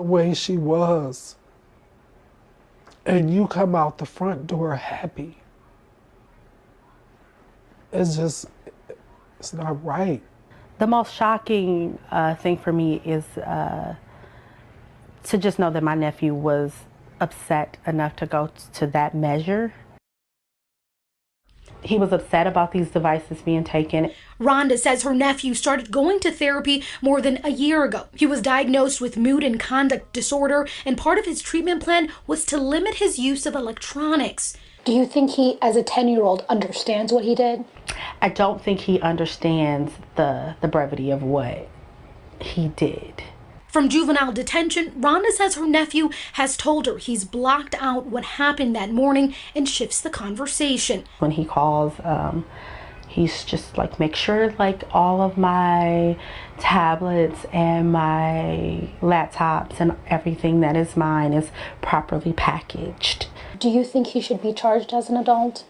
way she was, and you come out the front door happy. It's not right. The most shocking thing for me is to just know that my nephew was upset enough to go to that measure. He was upset about these devices being taken. Rhonda says her nephew started going to therapy more than a year ago. He was diagnosed with mood and conduct disorder, and part of his treatment plan was to limit his use of electronics. Do you think he, as a 10-year-old, understands what he did? I don't think he understands the brevity of what he did. From juvenile detention, Rhonda says her nephew has told her he's blocked out what happened that morning and shifts the conversation. When he calls, he's just like, make sure like all of my tablets and my laptops and everything that is mine is properly packaged. Do you think he should be charged as an adult?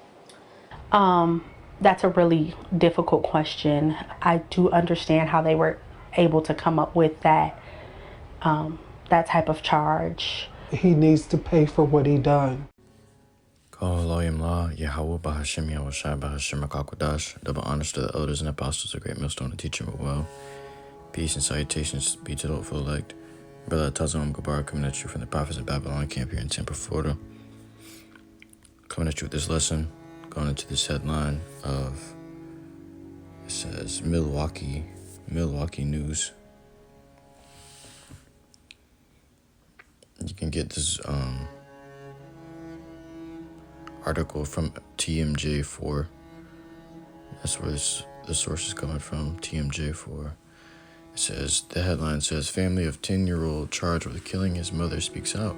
That's a really difficult question. I do understand how they were able to come up with that type of charge. He needs to pay for what he done. HALALYAM YAHAWAH BAHASHAM BAHASHAM QADASH. Double honors to the elders and apostles of great millstone to teach him well. Peace and salutations be to the hopeful elect. Brother Tazam Gabar coming at you from the prophets of Babylon camp here in Tampa, Florida. Coming at you with this lesson, going into this headline of, it says Milwaukee news. You can get this article from TMJ4. That's where the source is coming from, TMJ4. It says, the headline says, family of 10-year-old charged with killing his mother speaks out.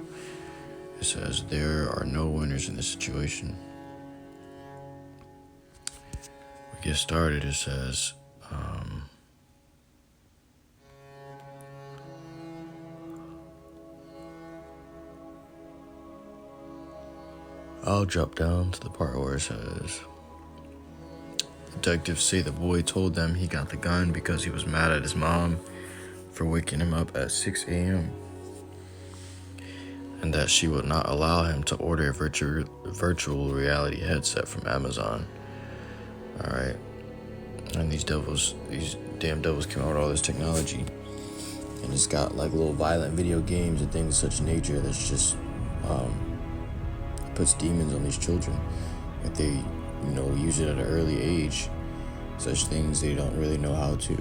It says, there are no winners in this situation. We get started, it says, I'll drop down to the part where it says, detectives say the boy told them he got the gun because he was mad at his mom for waking him up at 6 a.m. and that she would not allow him to order a virtual reality headset from Amazon. Alright. And these damn devils came out with all this technology. And it's got like little violent video games and things of such nature that's just puts demons on these children. If they, use it at an early age, such things they don't really know how to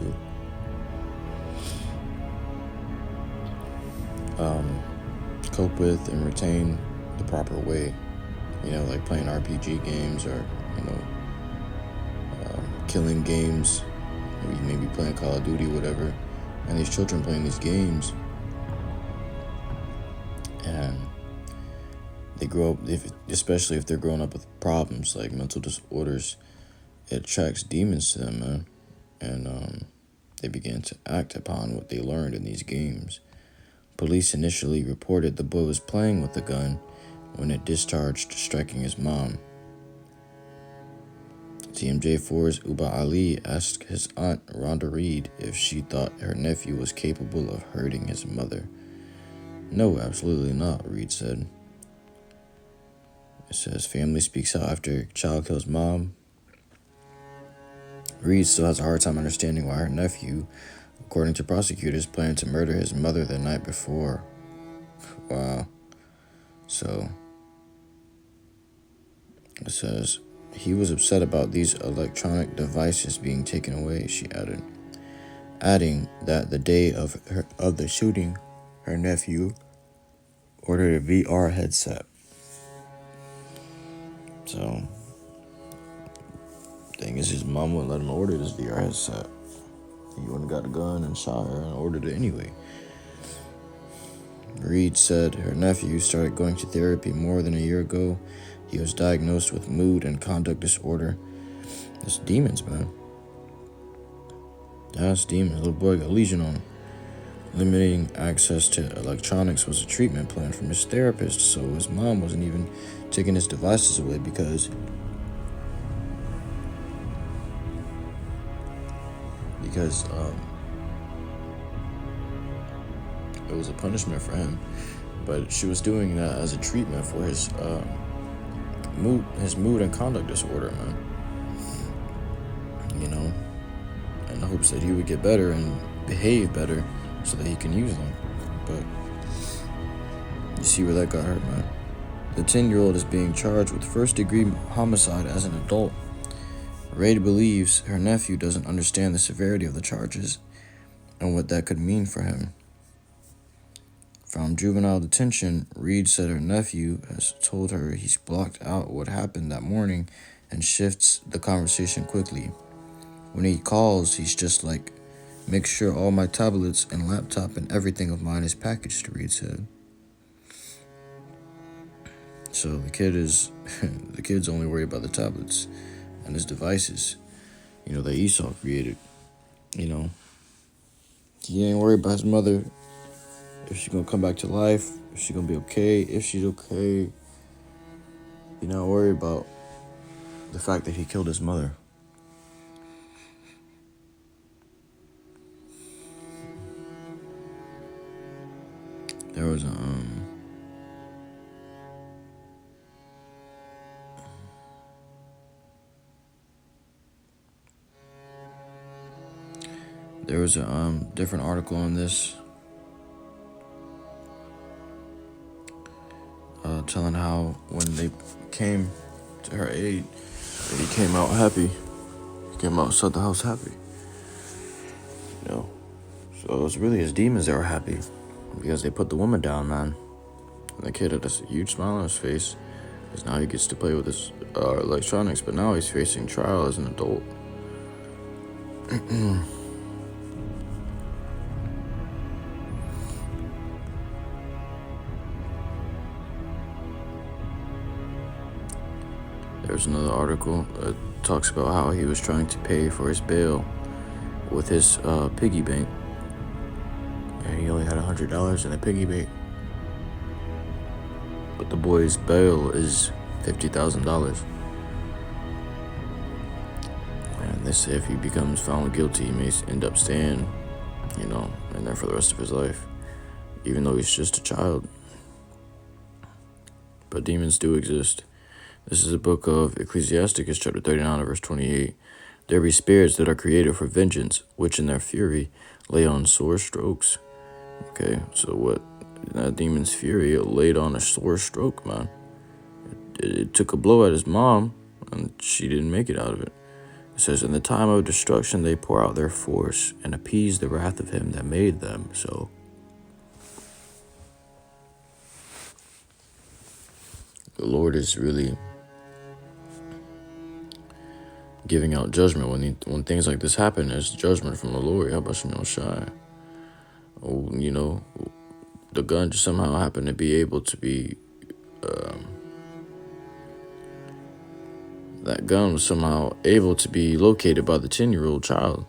cope with and retain the proper way. Like playing RPG games or, killing games, maybe playing Call of Duty, whatever. And these children playing these games, and they grow up, especially if they're growing up with problems like mental disorders, it attracts demons to them, man. And they begin to act upon what they learned in these games. Police initially reported the boy was playing with the gun when it discharged, striking his mom. TMJ4's Uba Ali asked his aunt, Rhonda Reed, if she thought her nephew was capable of hurting his mother. No, absolutely not, Reed said. It says, family speaks out after child kills mom. Reed still has a hard time understanding why her nephew, according to prosecutors, planned to murder his mother the night before. Wow. So, it says, he was upset about these electronic devices being taken away, she added. Adding that the day of the shooting, her nephew ordered a VR headset. So, thing is, his mom wouldn't let him order this VR headset. He wouldn't have got a gun and shot her and ordered it anyway. Reed said her nephew started going to therapy more than a year ago. He was diagnosed with mood and conduct disorder. It's demons, man. That's demons. Little boy got a legion on him. Limiting access to electronics was a treatment plan from his therapist, so his mom wasn't even taking his devices away because It was a punishment for him. But she was doing that as a treatment for his mood and conduct disorder, man. You know, in hopes that he would get better and behave better so that he can use them. But you see where that got her, man. The 10-year-old is being charged with first-degree homicide as an adult. Ray believes her nephew doesn't understand the severity of the charges and what that could mean for him. From juvenile detention, Reed said her nephew has told her he's blocked out what happened that morning and shifts the conversation quickly. When he calls, he's just like, make sure all my tablets and laptop and everything of mine is packaged, Reed said. So the kid's only worried about the tablets and his devices, that Esau created. He ain't worried about his mother, if she's gonna come back to life, if she's gonna be okay, if she's okay. He's not worried about the fact that he killed his mother. There was a different article on this, telling how when they came to her aid, he came out happy. He came outside the house happy. So it was really his demons that were happy because they put the woman down, man. And the kid had this huge smile on his face because now he gets to play with his electronics, but now he's facing trial as an adult. There's another article that talks about how he was trying to pay for his bail with his piggy bank. And he only had $100 in a piggy bank. But the boy's bail is $50,000. And they say if he becomes found guilty, he may end up staying, in there for the rest of his life, even though he's just a child. But demons do exist. This is the book of Ecclesiasticus, chapter 39, verse 28. There be spirits that are created for vengeance, which in their fury lay on sore strokes. Okay, so what? That demon's fury, it laid on a sore stroke, man. It took a blow at his mom, and she didn't make it out of it. It says, in the time of destruction, they pour out their force and appease the wrath of him that made them. So the Lord is really giving out judgment when things like this happen. There's judgment from the Lord. YAHAWASHI. The gun just somehow happened to be able to be that gun was somehow able to be located by the 10-year-old child,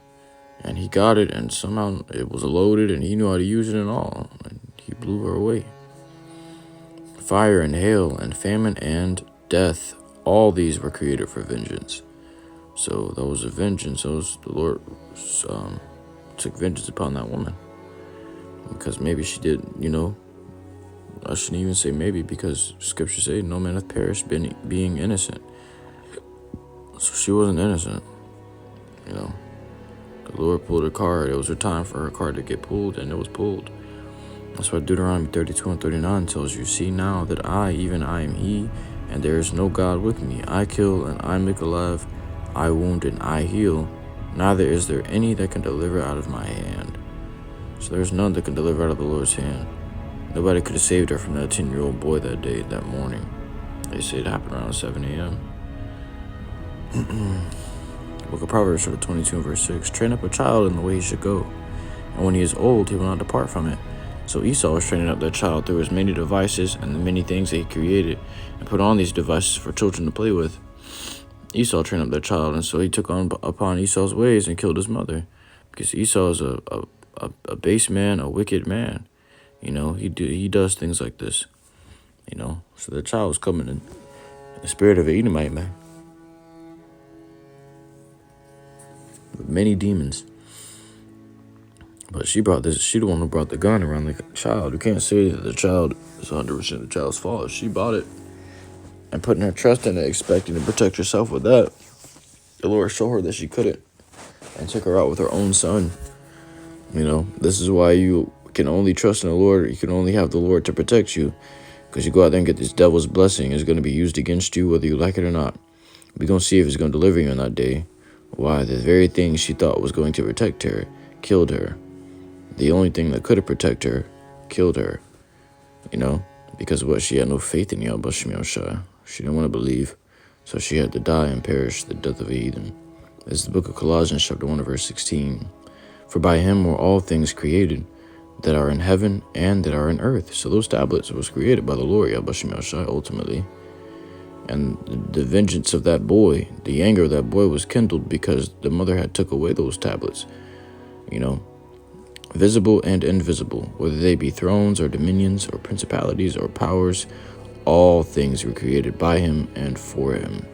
and he got it, and somehow it was loaded, and he knew how to use it and all, and he blew her away. Fire and hail and famine and death, all these were created for vengeance. So that was a vengeance. The Lord took vengeance upon that woman. Because maybe she did, I shouldn't even say maybe, because scripture say no man hath perished being innocent. So she wasn't innocent. The Lord pulled her card. It was her time for her card to get pulled, and it was pulled. That's why Deuteronomy 32 and 39 tells you, see now that I, even I am he, and there is no God with me. I kill and I make alive. I wound and I heal, neither is there any that can deliver out of my hand. So there's none that can deliver out of the Lord's hand. Nobody could have saved her from that 10-year-old boy that day, that morning. They say it happened around 7 a.m. Book of Proverbs, chapter 22 and verse 6. Train up a child in the way he should go, and when he is old, he will not depart from it. So Esau was training up that child through his many devices and the many things that he created and put on these devices for children to play with. Esau trained up that child, and so he took upon Esau's ways and killed his mother, because Esau is a base man, a wicked man. He does things like this. So the child was coming in the spirit of an Edomite, man, with many demons. But she the one who brought the gun around the child. You can't say that the child is 100% the child's fault. She bought it and putting her trust in it, expecting to protect herself with that. The Lord showed her that she couldn't and took her out with her own son. You know, this is why you can only trust in the Lord. You can only have the Lord to protect you. Because you go out there and get this devil's blessing. It's going to be used against you whether you like it or not. We're going to see if it's going to deliver you on that day. Why? The very thing she thought was going to protect her killed her. The only thing that could have protected her killed her. You know, because of what? She had no faith in YAHAWASHI. She didn't want to believe. So she had to die and perish the death of a heathen. This is the book of Colossians chapter 1 verse 16. For by him were all things created, that are in heaven and that are in earth. So those tablets was created by the Lord YAHAWASHI ultimately. And the vengeance of that boy, the anger of that boy was kindled because the mother had took away those tablets. You know, visible and invisible, whether they be thrones or dominions or principalities or powers, all things were created by him and for him.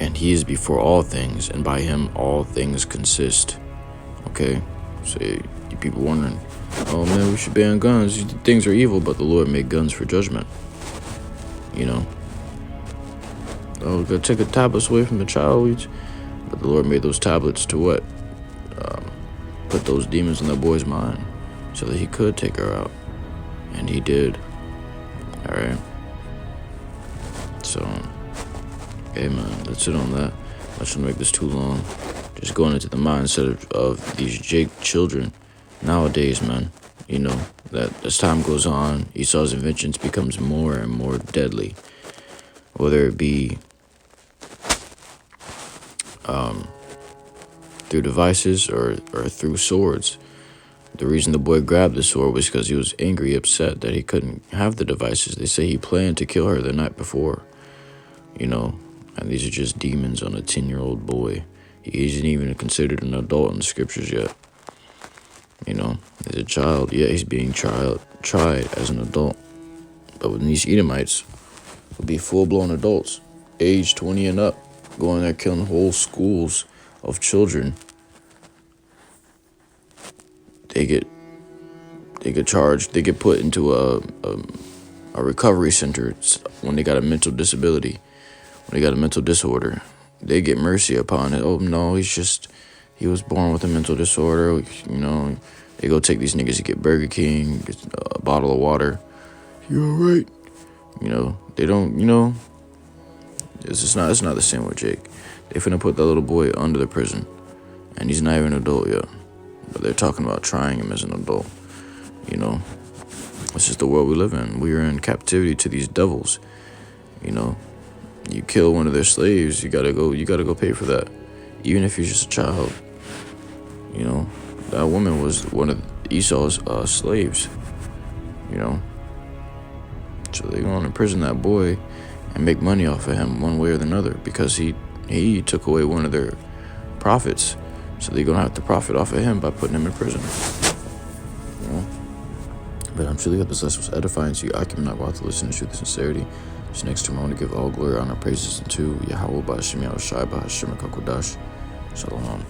And he is before all things, and by him all things consist. Okay? So you people wondering, oh man, we should ban guns. Things are evil, but the Lord made guns for judgment. You know? Oh, we gotta take the tablets away from the child. But the Lord made those tablets to what? Put those demons in that boy's mind so that he could take her out. And he did. Alright? So, hey man, that's it on that. I shouldn't make this too long. Just going into the mindset of these Jake children nowadays, man. You know, that as time goes on, Esau's inventions becomes more and more deadly. Whether it be through devices or through swords. The reason the boy grabbed the sword was because he was angry, upset that he couldn't have the devices. They say he planned to kill her the night before, you know, and these are just demons on a 10-year-old boy. He isn't even considered an adult in the scriptures yet. You know, he's a child. Yeah, he's being tried as an adult. But when these Edomites will be full-blown adults, age 20 and up, going there killing whole schools of children, they get charged. They get put into a recovery center when they got a mental disability, when they got a mental disorder. They get mercy upon it. Oh no, he was born with a mental disorder. You know, they go take these niggas to get Burger King, get a bottle of water. You alright? You know, they don't. You know, it's not the same with Jake. They finna put that little boy under the prison, and he's not even an adult yet. But they're talking about trying him as an adult. You know, it's just the world we live in. We are in captivity to these devils. You know, you kill one of their slaves, you gotta go pay for that, even if you're just a child. You know, that woman was one of Esau's slaves. You know, so they're gonna imprison that boy and make money off of him one way or another because he took away one of their prophets. So they're gonna have to profit off of him by putting him in prison. You know? But I'm truly hope this lesson was edifying to you. I cannot go out to listen to truth and sincerity. So next time I want to give all glory, honor, praises to YAHAWAH, BAHASHAM, YAHAWASHI, BAHASHAM, QADASH. Shalom.